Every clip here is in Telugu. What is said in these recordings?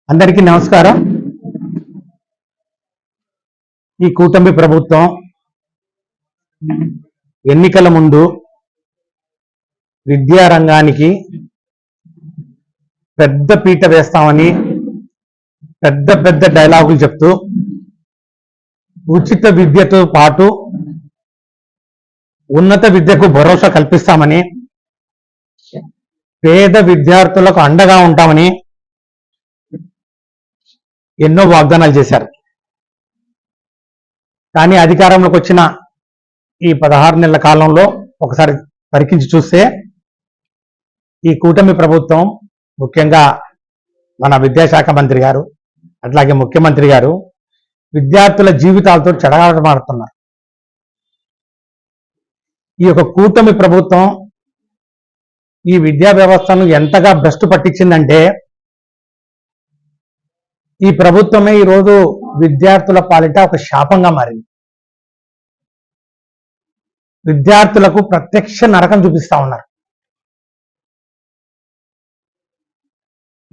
అందరికీ నమస్కారం. ఈ కూటమి ప్రభుత్వం ఎన్నికల ముందు విద్యా రంగానికి పెద్ద పీట వేస్తామని పెద్ద పెద్ద డైలాగులు చెప్తూ ఉచిత విద్యతో పాటు ఉన్నత విద్యకు భరోసా కల్పిస్తామని, పేద విద్యార్థులకు అండగా ఉంటామని ఎన్నో వాగ్దానాలు చేశారు. కానీ అధికారంలోకి వచ్చిన ఈ 16 నెలల కాలంలో ఒకసారి పరికించి చూస్తే ఈ కూటమి ప్రభుత్వం, ముఖ్యంగా మన విద్యాశాఖ మంత్రి గారు అట్లాగే ముఖ్యమంత్రి గారు విద్యార్థుల జీవితాలతో చెడగొట్టబడుతున్నారు. ఈ యొక్క కూటమి ప్రభుత్వం ఈ విద్యా వ్యవస్థను ఎంతగా భ్రష్టు పట్టించిందంటే, ఈ ప్రభుత్వమే ఈరోజు విద్యార్థుల పాలిట ఒక శాపంగా మారింది. విద్యార్థులకు ప్రత్యక్ష నరకం చూపిస్తా ఉన్నారు.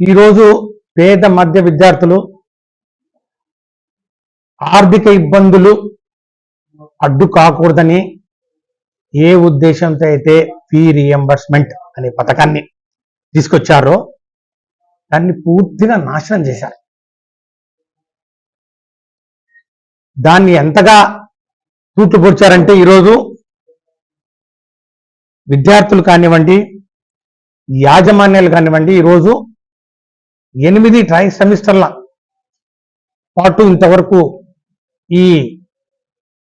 ఈరోజు పేద మధ్య విద్యార్థులు ఆర్థిక ఇబ్బందులు అడ్డు కాకూడదని ఏ ఉద్దేశంతో అయితే ఫీ రీఎంబర్స్మెంట్ అనే పథకాన్ని తీసుకొచ్చారో దాన్ని పూర్తిగా నాశనం చేశారు. దాన్ని ఎంతగా తూట్లు పొడిచారంటే, ఈరోజు విద్యార్థులు కానివ్వండి, యాజమాన్యాలు కానివ్వండి, ఈరోజు 8 ట్రై సెమిస్టర్ల పాటు ఇంతవరకు ఈ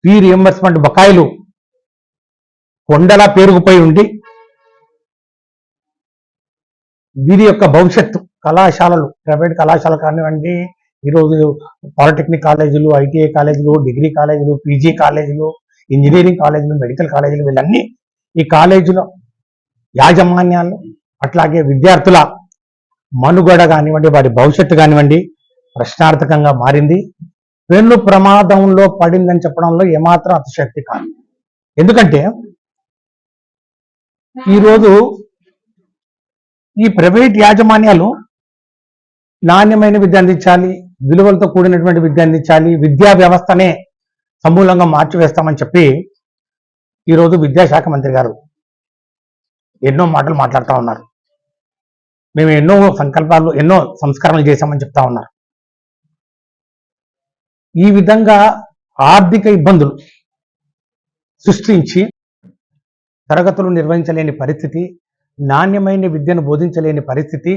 ఫీ రీఎంబర్స్మెంట్ బకాయిలు కొండలా పేరుకుపోయి ఉండి వీరి యొక్క భవిష్యత్తు కళాశాలలు, ప్రైవేట్ కళాశాలలు కానివ్వండి, ఈరోజు పాలిటెక్నిక్ కాలేజీలు, ఐటీఐ కాలేజీలు, డిగ్రీ కాలేజీలు, పీజీ కాలేజీలు, ఇంజనీరింగ్ కాలేజీలు, మెడికల్ కాలేజీలు, వీళ్ళన్నీ ఈ కాలేజీలో యాజమాన్యాలు అట్లాగే విద్యార్థుల మనుగడ కానివ్వండి, వారి భవిష్యత్తు కానివ్వండి ప్రశ్నార్థకంగా మారింది. పెన్ను ప్రమాదంలో పడిందని చెప్పడంలో ఏమాత్రం అతిశక్తి కాదు. ఎందుకంటే ఈరోజు ఈ ప్రైవేట్ యాజమాన్యాలు నాణ్యమైన విద్య అందించాలి, విలువలతో కూడినటువంటి విద్య అందించాలి, విద్యా వ్యవస్థనే సమూలంగా మార్చివేస్తామని చెప్పి ఈరోజు విద్యాశాఖ మంత్రి గారు ఎన్నో మాటలు మాట్లాడుతూ ఉన్నారు. మేము ఎన్నో సంకల్పాలు, ఎన్నో సంస్కరణలు చేశామని చెప్తా ఉన్నారు. ఈ విధంగా ఆర్థిక ఇబ్బందులు సృష్టించి తరగతులు నిర్వహించలేని పరిస్థితి, నాణ్యమైన విద్యను బోధించలేని పరిస్థితి,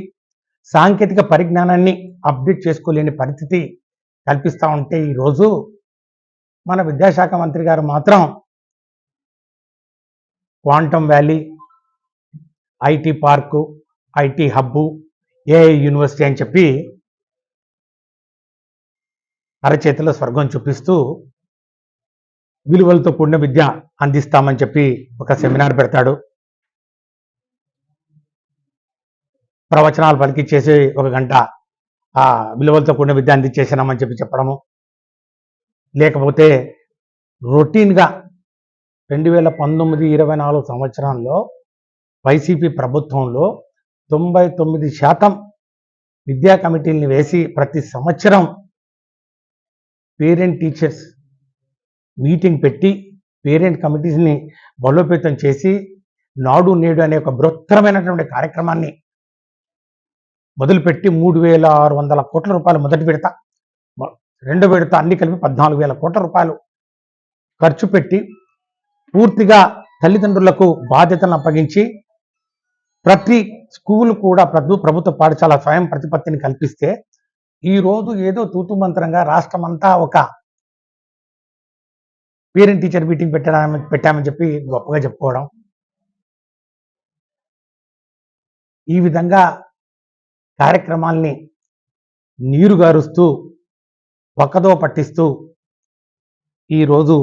సాంకేతిక పరిజ్ఞానాన్ని అప్డేట్ చేసుకోలేని పరిస్థితి కల్పిస్తూ ఉంటే, ఈరోజు మన విద్యాశాఖ మంత్రి గారు మాత్రం quantum valley, IT park, IT hub, AI university అని చెప్పి అరచేతిలో స్వర్గం చూపిస్తూ విలువలతో కూడిన విద్య అందిస్తామని చెప్పి ఒక సెమినార్ పెడతాడు. ప్రవచనాలు పలికిచ్చేసి 1 గంట ఆ విలువలతో కూడిన విద్య అందించేసినామని చెప్పి చెప్పడము, లేకపోతే రొటీన్గా 2019-24 సంవత్సరంలో వైసీపీ ప్రభుత్వంలో 99% విద్యా కమిటీల్ని వేసి ప్రతి సంవత్సరం పేరెంట్ టీచర్స్ మీటింగ్ పెట్టి పేరెంట్ కమిటీస్ని బలోపేతం చేసి నాడు నేడు అనే ఒక బృహత్తరమైనటువంటి కార్యక్రమాన్ని మొదలుపెట్టి 3,600 కోట్ల రూపాయలు మొదటి విడత, 2వ విడత అన్ని కలిపి 14,000 కోట్ల రూపాయలు ఖర్చు పెట్టి పూర్తిగా తల్లిదండ్రులకు బాధ్యతలను అప్పగించి ప్రతి స్కూల్ కూడా ప్రభుత్వ పాఠశాల స్వయం ప్రతిపత్తిని కల్పిస్తే, ఈరోజు ఏదో తూతు మంత్రంగా రాష్ట్రమంతా ఒక పేరెంట్ టీచర్ మీటింగ్ పెట్టామని చెప్పి గొప్పగా చెప్పుకోవడం, ఈ విధంగా కార్యక్రమాల్ని నీరుగారుస్తూ పక్కదో పట్టిస్తూ ఈరోజు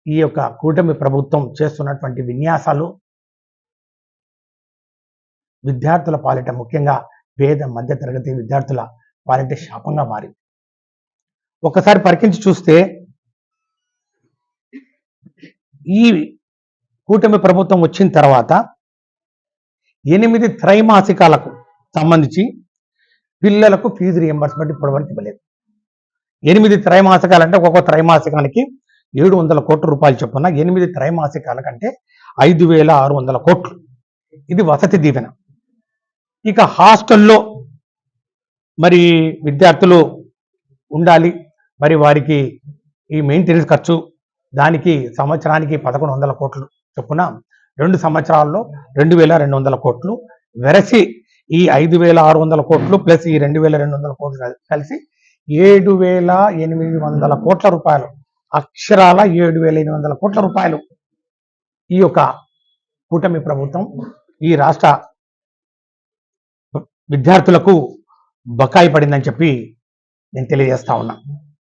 ఈ యొక్క కూటమి ప్రభుత్వం చేస్తున్నటువంటి విన్యాసాలు విద్యార్థుల పాలిట, ముఖ్యంగా పేద మధ్య తరగతి విద్యార్థుల పాలిట శాపంగా మారింది. ఒకసారి పరికించి చూస్తే ఈ కూటమి ప్రభుత్వం వచ్చిన తర్వాత 8 త్రైమాసికాలకు సంబంధించి పిల్లలకు ఫీజు రియంబర్స్మెంట్ ఇప్పటివరకు ఇవ్వలేదు. 8 త్రైమాసికాలంటే ఒక్కొక్క త్రైమాసికానికి 700 కోట్ల రూపాయలు చొప్పున 8 త్రైమాసికాల కంటే 5,600 కోట్లు. ఇది వసతి దీవెన. ఇక హాస్టల్లో మరి విద్యార్థులు ఉండాలి, మరి వారికి ఈ మెయింటెనెన్స్ ఖర్చు దానికి సంవత్సరానికి 1,100 కోట్లు చొప్పున 2 సంవత్సరాల్లో 2,200 కోట్లు వెరసి ఈ 5,600 కోట్లు ప్లస్ ఈ 2,200 కోట్లు కలిసి 7,800 కోట్ల రూపాయలు, అక్షరాల 7,800 కోట్ల రూపాయలు ఈ యొక్క కూటమి ప్రభుత్వం ఈ రాష్ట్ర విద్యార్థులకు బకాయి పడిందని చెప్పి నేను తెలియజేస్తా ఉన్నా.